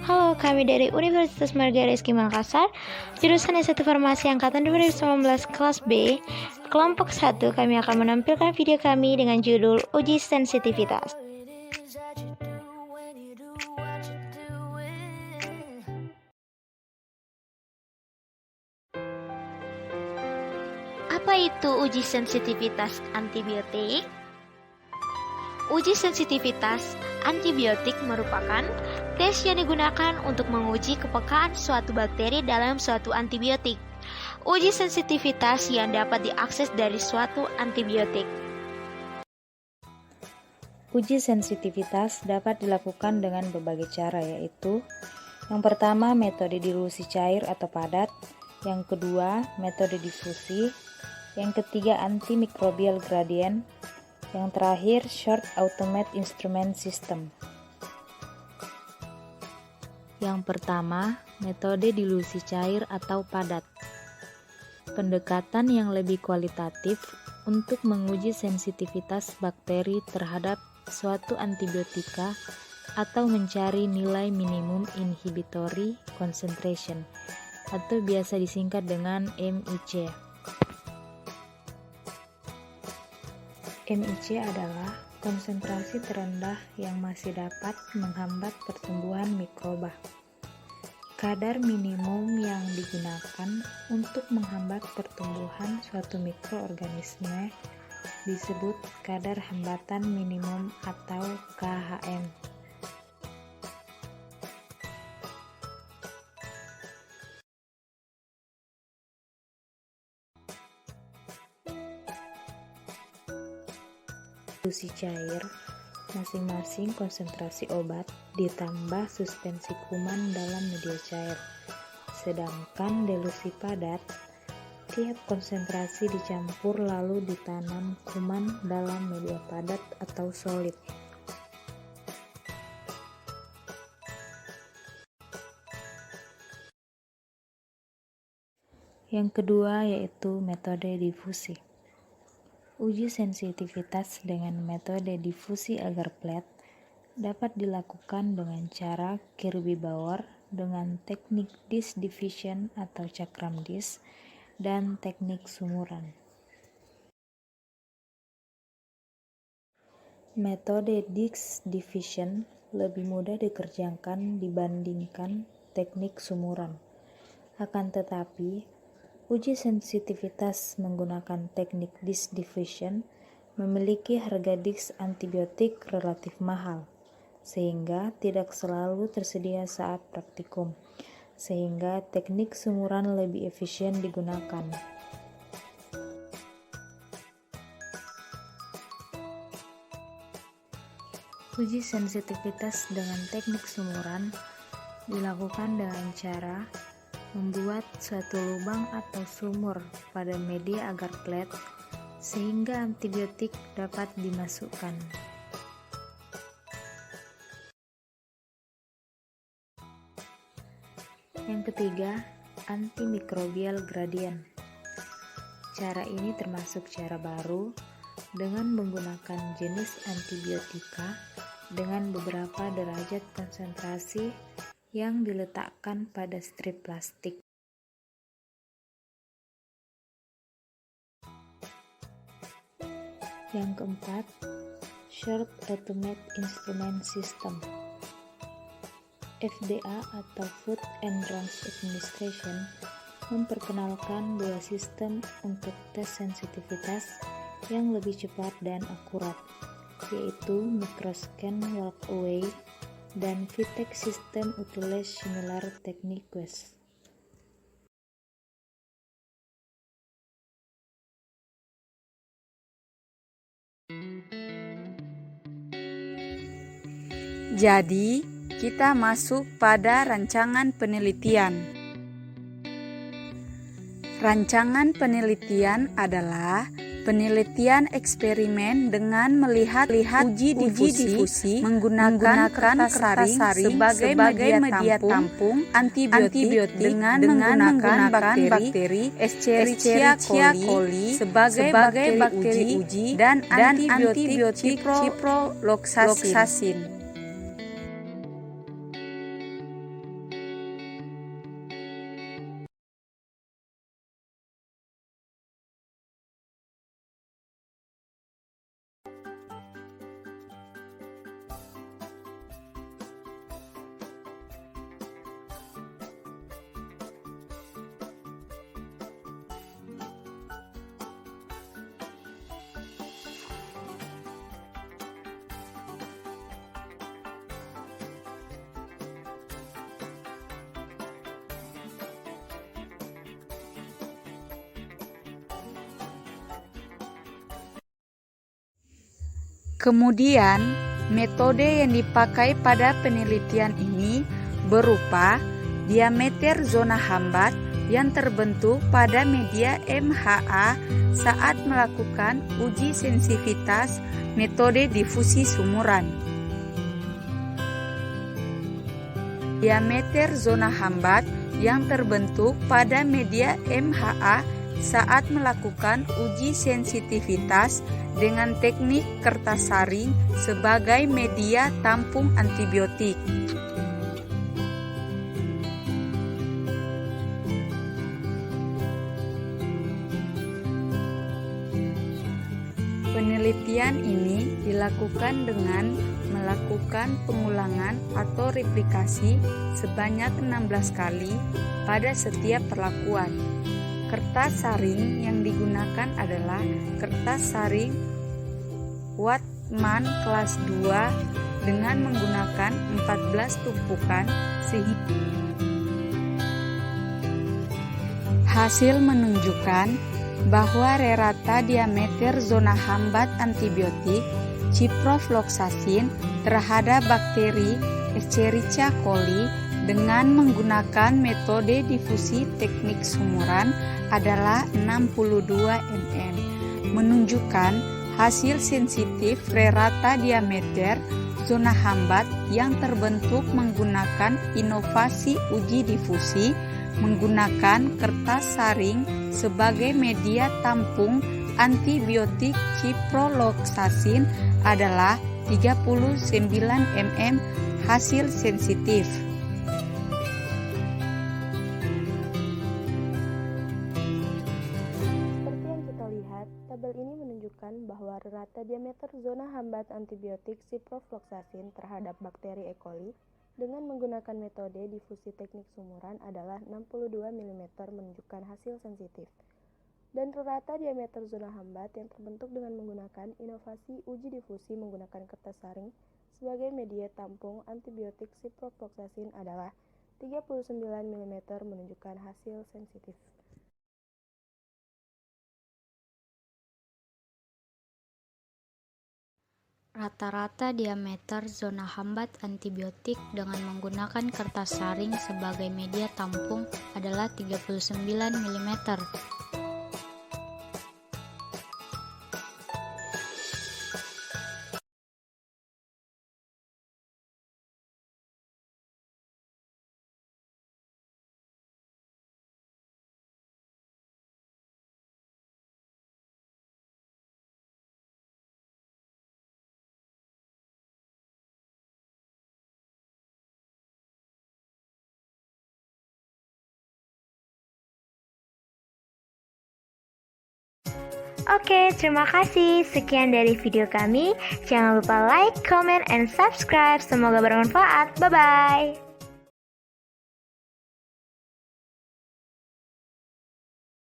Halo, kami dari Universitas Marga Rizky Makassar, jurusan S1 Farmasi Angkatan 2019 kelas B, kelompok 1. Kami akan menampilkan video kami dengan judul Uji Sensitivitas. Apa itu uji sensitivitas antibiotik? Uji sensitivitas antibiotik merupakan tes yang digunakan untuk menguji kepekaan suatu bakteri dalam suatu antibiotik. Uji sensitivitas yang dapat diakses dari suatu antibiotik. Uji sensitivitas dapat dilakukan dengan berbagai cara, yaitu yang pertama metode dilusi cair atau padat, yang kedua metode difusi, yang ketiga antimicrobial gradient, yang terakhir short automated instrument system. Yang pertama, metode dilusi cair atau padat. Pendekatan yang lebih kualitatif untuk menguji sensitivitas bakteri terhadap suatu antibiotika atau mencari nilai minimum inhibitory concentration atau biasa disingkat dengan MIC. MIC adalah konsentrasi terendah yang masih dapat menghambat pertumbuhan mikroba. Kadar minimum yang digunakan untuk menghambat pertumbuhan suatu mikroorganisme disebut kadar hambatan minimum atau KHM. Dilusi cair, masing-masing konsentrasi obat ditambah suspensi kuman dalam media cair. Sedangkan dilusi padat, tiap konsentrasi dicampur lalu ditanam kuman dalam media padat atau solid. Yang kedua yaitu metode difusi. Uji sensitivitas dengan metode difusi agar plate dapat dilakukan dengan cara Kirby-Bauer dengan teknik disk diffusion atau cakram disk dan teknik sumuran. Metode disk diffusion lebih mudah dikerjakan dibandingkan teknik sumuran. Akan tetapi, uji sensitivitas menggunakan teknik disk diffusion memiliki harga disk antibiotik relatif mahal, sehingga tidak selalu tersedia saat praktikum, sehingga teknik sumuran lebih efisien digunakan. Uji sensitivitas dengan teknik sumuran dilakukan dengan cara membuat suatu lubang atau sumur pada media agar plate sehingga antibiotik dapat dimasukkan. Yang ketiga, antimicrobial gradient. Cara ini termasuk cara baru dengan menggunakan jenis antibiotika dengan beberapa derajat konsentrasi yang diletakkan pada strip plastik. Yang keempat, short automated instrument system. FDA atau Food and Drug Administration memperkenalkan dua sistem untuk tes sensitivitas yang lebih cepat dan akurat, yaitu Microscan Walkaway dan VITEK System Utilise Similar Techniques. Jadi, kita masuk pada rancangan penelitian. Rancangan penelitian adalah penelitian eksperimen dengan melihat uji difusi menggunakan kertas saring sebagai media tampung antibiotik dengan menggunakan bakteri Escherichia coli sebagai bakteri uji dan antibiotik ciprofloxacin. Kemudian, metode yang dipakai pada penelitian ini berupa diameter zona hambat yang terbentuk pada media MHA saat melakukan uji sensitivitas metode difusi sumuran. Diameter zona hambat yang terbentuk pada media MHA saat melakukan uji sensitivitas dengan teknik kertas saring sebagai media tampung antibiotik. Penelitian ini dilakukan dengan melakukan pengulangan atau replikasi sebanyak 16 kali pada setiap perlakuan. Kertas saring yang digunakan adalah kertas saring Wattmann kelas 2 dengan menggunakan 14 tumpukan sehingga hasil menunjukkan bahwa rata diameter zona hambat antibiotik ciprofloxacin terhadap bakteri Escherichia coli dengan menggunakan metode difusi teknik sumuran adalah 62 mm, menunjukkan hasil sensitif rata diameter zona hambat yang terbentuk menggunakan inovasi uji difusi menggunakan kertas saring sebagai media tampung antibiotik ciprofloxacin adalah 39 mm hasil sensitif. Seperti yang kita lihat, tabel ini menunjukkan bahwa rata diameter zona hambat antibiotik ciprofloxacin terhadap bakteri E. coli dengan menggunakan metode difusi teknik sumuran adalah 62 mm menunjukkan hasil sensitif. Dan rata diameter zona hambat yang terbentuk dengan menggunakan inovasi uji difusi menggunakan kertas saring sebagai media tampung antibiotik ciprofloxacin adalah 39 mm menunjukkan hasil sensitif. Rata-rata diameter zona hambat antibiotik dengan menggunakan kertas saring sebagai media tampung adalah 39 mm. Oke, terima kasih. Sekian dari video kami. Jangan lupa like, comment, and subscribe. Semoga bermanfaat. Bye-bye.